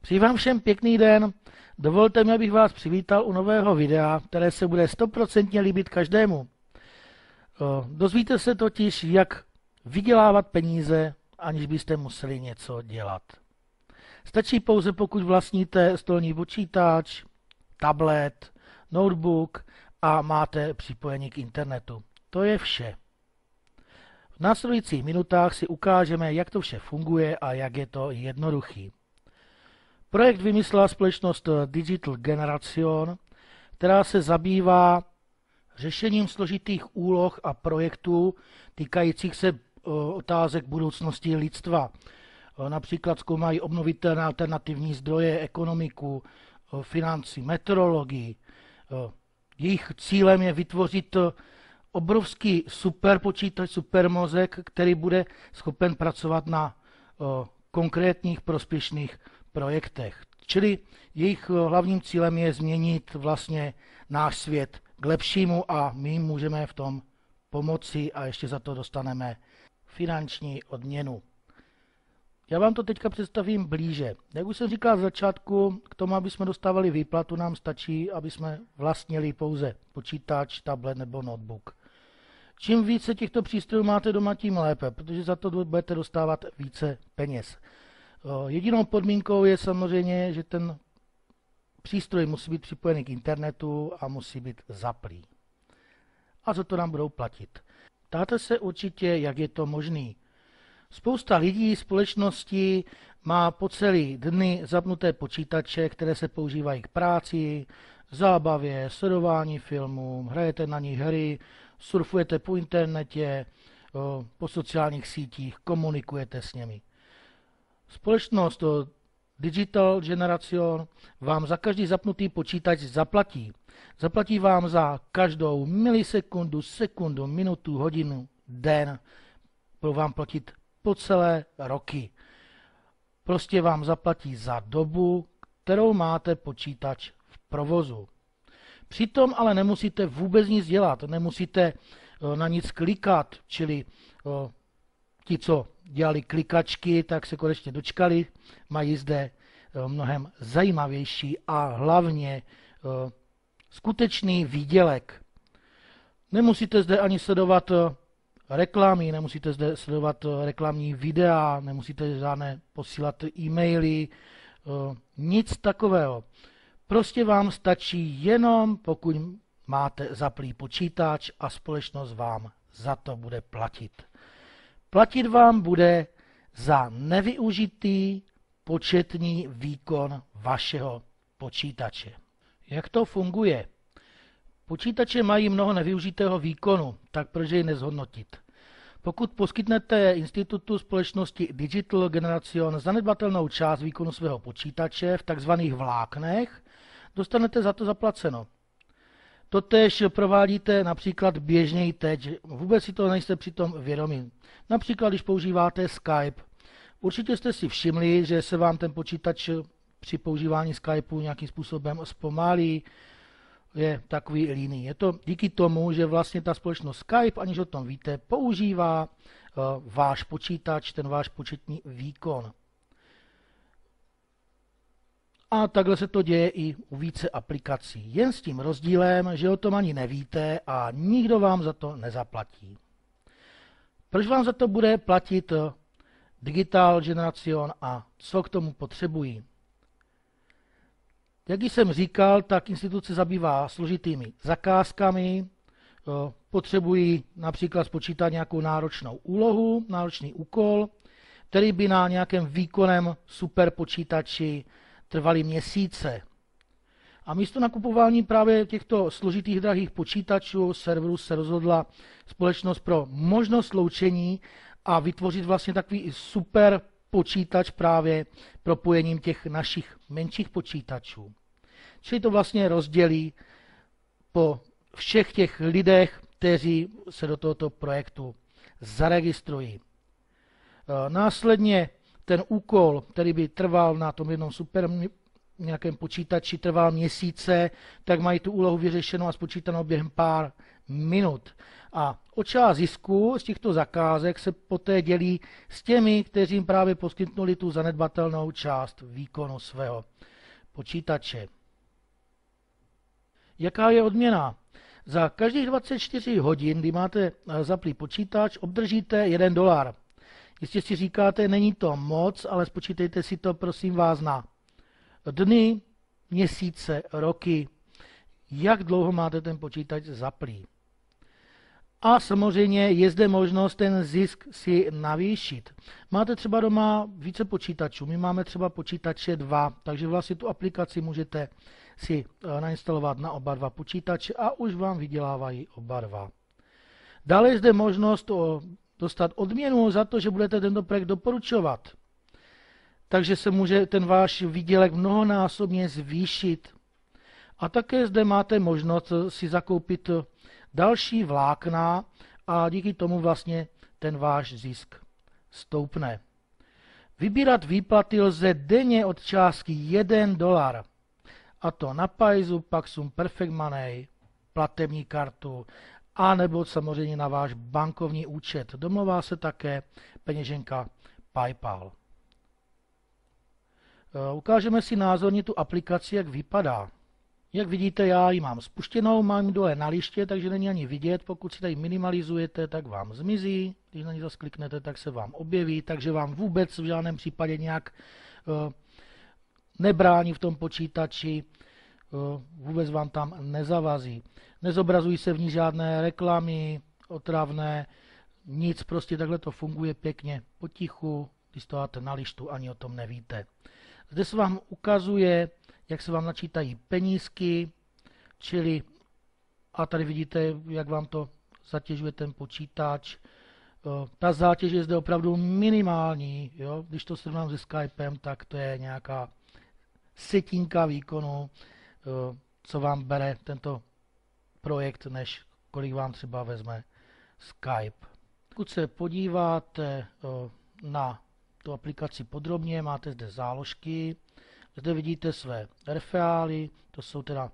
Přeji vám všem pěkný den. Dovolte mi, abych vás přivítal u nového videa, které se bude 100% líbit každému. Dozvíte se totiž, jak vydělávat peníze, aniž byste museli něco dělat. Stačí pouze, pokud vlastníte stolní počítač, tablet, notebook a máte připojení k internetu. To je vše. V následujících minutách si ukážeme, jak to vše funguje a jak je to jednoduchý. Projekt vymyslela společnost Digital Generation, která se zabývá řešením složitých úloh a projektů týkajících se otázek budoucnosti lidstva. Například zkoumají obnovitelné alternativní zdroje, ekonomiku, financí, meteorologii. Jejich cílem je vytvořit obrovský superpočítač, supermozek, který bude schopen pracovat na konkrétních prospěšných projektech. Čili jejich hlavním cílem je změnit vlastně náš svět k lepšímu a my jim můžeme v tom pomoci a ještě za to dostaneme finanční odměnu. Já vám to teďka představím blíže. Jak už jsem říkal z začátku, k tomu, aby jsme dostávali výplatu, nám stačí, aby jsme vlastnili pouze počítač, tablet nebo notebook. Čím více těchto přístrojů máte doma, tím lépe, protože za to budete dostávat více peněz. Jedinou podmínkou je samozřejmě, že ten přístroj musí být připojený k internetu a musí být zaplý. A za to nám budou platit. Ptáte se určitě, jak je to možný. Spousta lidí, společností má po celý dny zapnuté počítače, které se používají k práci, zábavě, sledování filmů, hrajete na nich hry, surfujete po internetě, po sociálních sítích, komunikujete s nimi. Společnost Digital Generation vám za každý zapnutý počítač zaplatí. Zaplatí vám za každou milisekundu, sekundu, minutu, hodinu, den. Budou vám platit po celé roky. Prostě vám zaplatí za dobu, kterou máte počítač v provozu. Přitom ale nemusíte vůbec nic dělat, nemusíte na nic klikat, čili ti, co dělali klikačky, tak se konečně dočkali, mají zde mnohem zajímavější a hlavně skutečný výdělek. Nemusíte zde ani sledovat reklamy, nemusíte zde sledovat reklamní videa, nemusíte žádné posílat e-maily, nic takového. Prostě vám stačí jenom, pokud máte zaplý počítač a společnost vám za to bude platit. Platit vám bude za nevyužitý početní výkon vašeho počítače. Jak to funguje? Počítače mají mnoho nevyužitého výkonu, tak proč jej nezhodnotit? Pokud poskytnete institutu společnosti Digital Generation zanedbatelnou část výkonu svého počítače v tzv. Vláknech, dostanete za to zaplaceno. Totéž provádíte například běžně i teď, vůbec si to nejste přitom vědomí. Například, když používáte Skype. Určitě jste si všimli, že se vám ten počítač při používání Skypeu nějakým způsobem zpomalí, je takový líný. Je to díky tomu, že vlastně ta společnost Skype, aniž o tom víte, používá váš počítač, ten váš početní výkon. A takhle se to děje i u více aplikací. Jen s tím rozdílem, že o tom ani nevíte a nikdo vám za to nezaplatí. Proč vám za to bude platit Digital Generation a co k tomu potřebují? Jak jsem říkal, tak instituce zabývá složitými zakázkami, potřebují například spočítat nějakou náročnou úlohu, náročný úkol, který by na nějakém výkonem superpočítači trvaly měsíce. A místo nakupování právě těchto složitých drahých počítačů, serverů se rozhodla společnost pro možnost sloučení a vytvořit vlastně takový super počítač právě propojením těch našich menších počítačů. Čili to vlastně rozdělí po všech těch lidech, kteří se do tohoto projektu zaregistrují. Následně ten úkol, který by trval na tom jednom nějakém počítači trval měsíce, tak mají tu úlohu vyřešenou a spočítanou během pár minut. A o část zisku z těchto zakázek se poté dělí s těmi, kteří jim právě poskytnuli tu zanedbatelnou část výkonu svého počítače. Jaká je odměna? Za každých 24 hodin, kdy máte zaplý počítač, obdržíte $1. Jistě si říkáte, není to moc, ale spočítejte si to, prosím vás, na dny, měsíce, roky, jak dlouho máte ten počítač zaplý. A samozřejmě je zde možnost ten zisk si navýšit. Máte třeba doma více počítačů, my máme třeba počítače 2, takže vlastně tu aplikaci můžete si nainstalovat na oba dva počítače a už vám vydělávají oba dva. Dále je zde možnost dostat odměnu za to, že budete tento projekt doporučovat. Takže se může ten váš výdělek mnohonásobně zvýšit. A také zde máte možnost si zakoupit další vlákna a díky tomu vlastně ten váš zisk stoupne. Vybírat výplaty lze denně od částky $1. A to na Paisu, Paxum, Perfect Money, platební kartu, a nebo samozřejmě na váš bankovní účet. Domlouvá se také peněženka PayPal. Ukážeme si názorně tu aplikaci, jak vypadá. Jak vidíte, já ji mám spuštěnou, mám ji dole na liště, takže není ani vidět. Pokud si tady minimalizujete, tak vám zmizí. Když na ní zase kliknete, tak se vám objeví, takže vám vůbec v žádném případě nějak nebrání v tom počítači, vůbec vám tam nezavazí. Nezobrazují se v ní žádné reklamy, otravné, nic, prostě takhle to funguje pěkně potichu, když to máte na lištu, ani o tom nevíte. Zde se vám ukazuje, jak se vám načítají penízky, čili, a tady vidíte, jak vám to zatěžuje ten počítač. Ta zátěž je zde opravdu minimální, jo? Když to srovnám se Skypem, tak to je nějaká setinka výkonu, co vám bere tento projekt, než kolik vám třeba vezme Skype. Pokud se podíváte na tu aplikaci podrobně, máte zde záložky, zde vidíte své referály, to jsou teda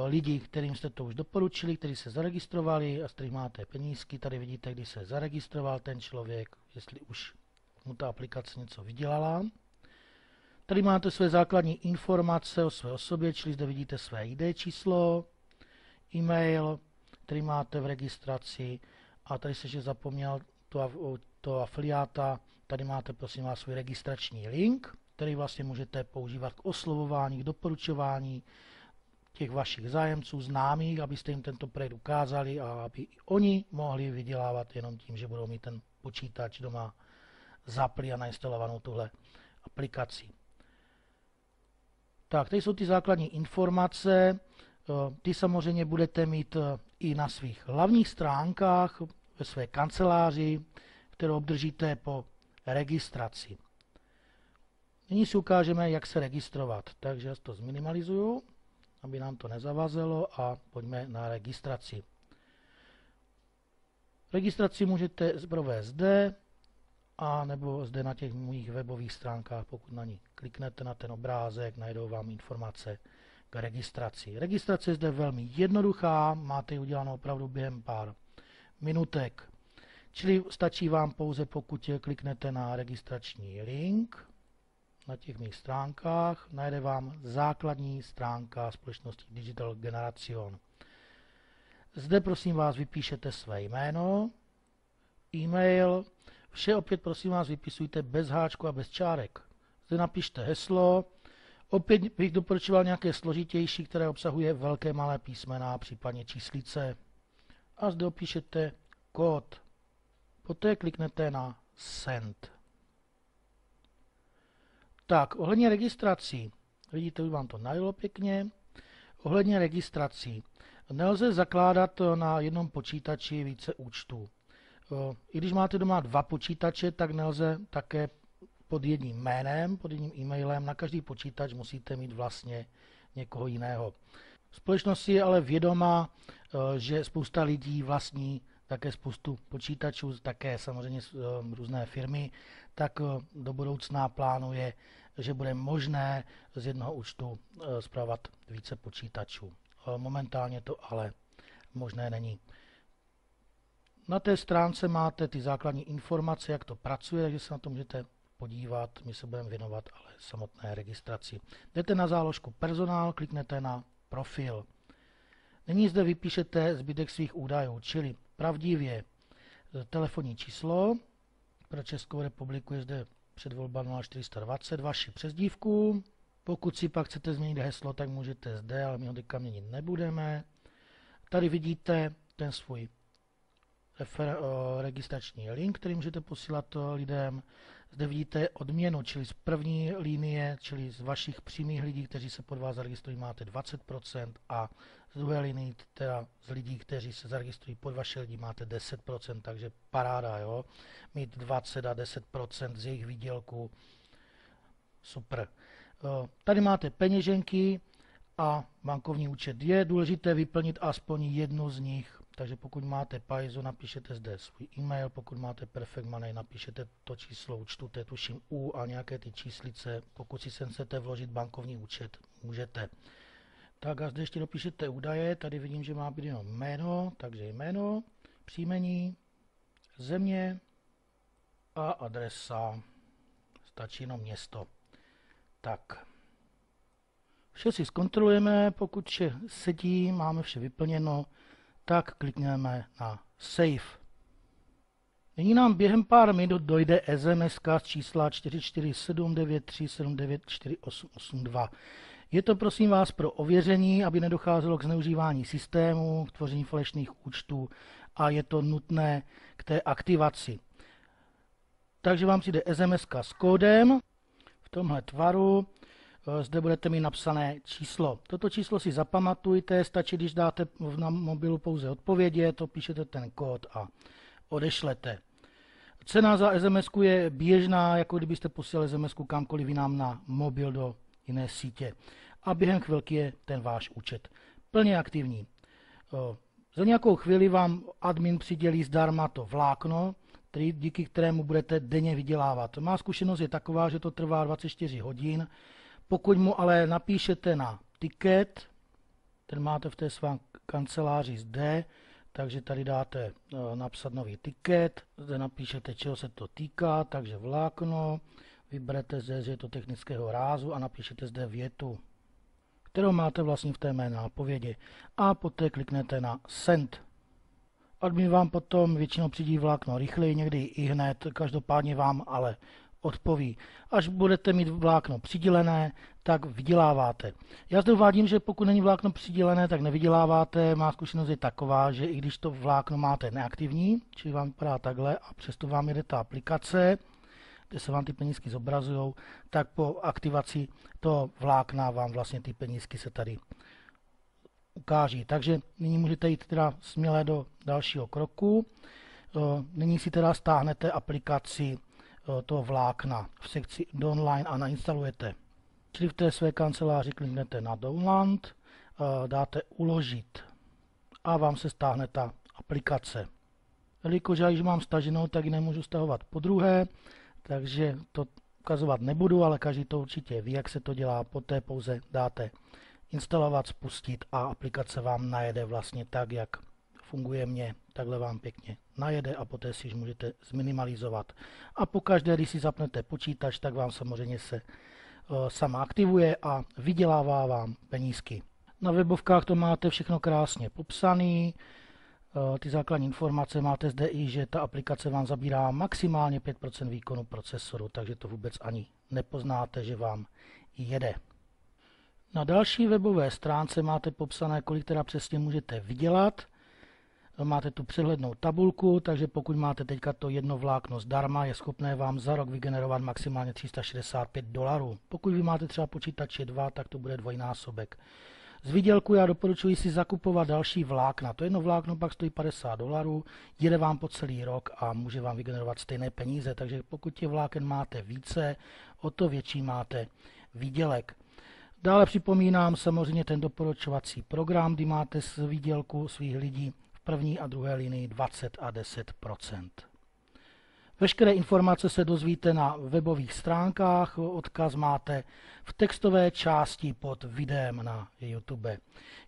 lidi, kterým jste to už doporučili, kteří se zaregistrovali a z kterých máte penízky. Tady vidíte, kdy se zaregistroval ten člověk, jestli už mu ta aplikace něco vydělala. Tady máte své základní informace o své osobě, čili zde vidíte své ID číslo, e-mail, který máte v registraci, a tady se ještě zapomněl to afiliáta, tady máte prosím vás svůj registrační link, který vlastně můžete používat k oslovování, k doporučování těch vašich zájemců, známých, abyste jim tento projekt ukázali a aby i oni mohli vydělávat jenom tím, že budou mít ten počítač doma zaplý a nainstalovanou tuhle aplikaci. Tak, tady jsou ty základní informace, ty samozřejmě budete mít i na svých hlavních stránkách, ve své kanceláři, kterou obdržíte po registraci. Nyní si ukážeme, jak se registrovat, takže já to zminimalizuju, aby nám to nezavazelo, a pojďme na registraci. Registraci můžete provést zde, a nebo zde na těch mých webových stránkách, pokud na ní kliknete na ten obrázek, najdou vám informace k registraci. Registrace je zde velmi jednoduchá, máte ji udělanou opravdu během pár minutek. Čili stačí vám pouze, pokud kliknete na registrační link na těch mých stránkách, najde vám základní stránka společnosti Digital Generation. Zde prosím vás vypíšete své jméno, e-mail, vše opět prosím vás vypisujte bez háčku a bez čárek. Zde napište heslo, opět bych doporučoval nějaké složitější, které obsahuje velké malé písmena, případně číslice. A zde opíšete kód. Poté kliknete na Send. Tak, ohledně registrací, vidíte, už vám to najelo pěkně. Ohledně registrací, nelze zakládat na jednom počítači více účtů. I když máte doma dva počítače, tak nelze také pod jedním jménem, pod jedním e-mailem. Na každý počítač musíte mít vlastně někoho jiného. Společnost si je ale vědoma, že spousta lidí vlastní také spoustu počítačů, také samozřejmě různé firmy, tak do budoucna plánuje že bude možné z jednoho účtu spravovat více počítačů. Momentálně to ale možné není. Na té stránce máte ty základní informace, jak to pracuje, takže se na to můžete podívat. My se budeme věnovat ale samotné registraci. Jdete na záložku personál, kliknete na profil. Nyní zde vypíšete zbytek svých údajů, čili pravdivě telefonní číslo, pro Českou republiku je zde předvolba 0420, vaši přezdívku. Pokud si pak chcete změnit heslo, tak můžete zde, ale my ho teďka měnit nebudeme. Tady vidíte ten svůj registrační link, který můžete posílat lidem. Zde vidíte odměnu, čili z první linie, čili z vašich přímých lidí, kteří se pod vás zaregistrují, máte 20% a z druhé linie, teda z lidí, kteří se zaregistrují pod vaše lidi, máte 10%, takže paráda, jo? Mít 20 a 10% z jejich výdělku, super. Tady máte peněženky a bankovní účet. Je důležité vyplnit aspoň jednu z nich. Takže pokud máte Paizo, napíšete zde svůj e-mail, pokud máte Perfect Money, napíšete to číslo účtu, to je tuším U a nějaké ty číslice. Pokud si sem chcete vložit bankovní účet, můžete. Tak a zde ještě dopíšete údaje, tady vidím, že má být jenom jméno, takže jméno, příjmení, země a adresa. Stačí jenom město. Tak. Vše si zkontrolujeme, pokud vše sedí, máme vše vyplněno, tak klikneme na Save. Nyní nám během pár minut dojde SMS z čísla 44793794882. Je to prosím vás pro ověření, aby nedocházelo k zneužívání systému, k tvoření falešných účtů a je to nutné k té aktivaci. Takže vám přijde SMS s kódem v tomhle tvaru. Zde budete mít napsané číslo. Toto číslo si zapamatujte, stačí, když dáte na mobilu pouze odpovědět, to píšete ten kód a odešlete. Cena za SMS je běžná, jako kdybyste posílali SMS kamkoliv jinam na mobil do jiné sítě. A během chvilky je ten váš účet plně aktivní. Za nějakou chvíli vám admin přidělí zdarma to vlákno, díky kterému budete denně vydělávat. Má zkušenost je taková, že to trvá 24 hodin. Pokud mu ale napíšete na tiket, ten máte v té svém kanceláři zde, takže tady dáte napsat nový tiket, zde napíšete, čeho se to týká, takže vlákno, vyberete zde, že je to technického rázu a napíšete zde větu, kterou máte vlastně v té mé nápovědi a poté kliknete na Send. Admin vám potom většinou přidí vlákno rychleji, někdy i hned, každopádně vám ale odpoví. Až budete mít vlákno přidělené, tak vyděláváte. Já zde uvádím, že pokud není vlákno přidělené, tak nevyděláváte. Má zkušenost je taková, že i když to vlákno máte neaktivní, čili vám vypadá takhle a přesto vám jede ta aplikace, kde se vám ty penízky zobrazují, tak po aktivaci toho vlákna vám vlastně ty penízky se tady ukáží. Takže nyní můžete jít teda směle do dalšího kroku. Nyní si teda stáhnete aplikaci toho vlákna v sekci Downline a nainstalujete. Čili v té své kanceláři kliknete na Download, dáte uložit a vám se stáhne ta aplikace. Jelikož já již mám staženou, tak ji nemůžu stahovat podruhé, takže to ukazovat nebudu, ale každý to určitě ví, jak se to dělá. Poté pouze dáte instalovat, spustit a aplikace vám najede vlastně tak, jak funguje mně. Takhle vám pěkně najede a poté si ji můžete zminimalizovat. A pokaždé, když si zapnete počítač, tak vám samozřejmě se sama aktivuje a vydělává vám penízky. Na webovkách to máte všechno krásně popsané. Ty základní informace máte zde i, že ta aplikace vám zabírá maximálně 5% výkonu procesoru, takže to vůbec ani nepoznáte, že vám jede. Na další webové stránce máte popsané, kolik teda přesně můžete vydělat. Máte tu přehlednou tabulku, takže pokud máte teďka to jedno vlákno zdarma, je schopné vám za rok vygenerovat maximálně $365. Pokud vy máte třeba počítače 2, tak to bude dvojnásobek. Z výdělku já doporučuji si zakupovat další vlákna. To jedno vlákno pak stojí $50, jede vám po celý rok a může vám vygenerovat stejné peníze. Takže pokud těch vláken máte více, o to větší máte výdělek. Dále připomínám samozřejmě ten doporučovací program, kdy máte z výdělku svých lidí v první a druhé linii 20 a 10%. Veškeré informace se dozvíte na webových stránkách, odkaz máte v textové části pod videem na YouTube.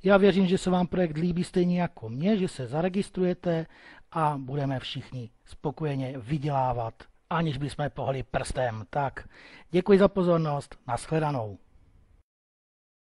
Já věřím, že se vám projekt líbí stejně jako mě, že se zaregistrujete a budeme všichni spokojeně vydělávat, aniž bychom pohli prstem. Tak, děkuji za pozornost, nashledanou.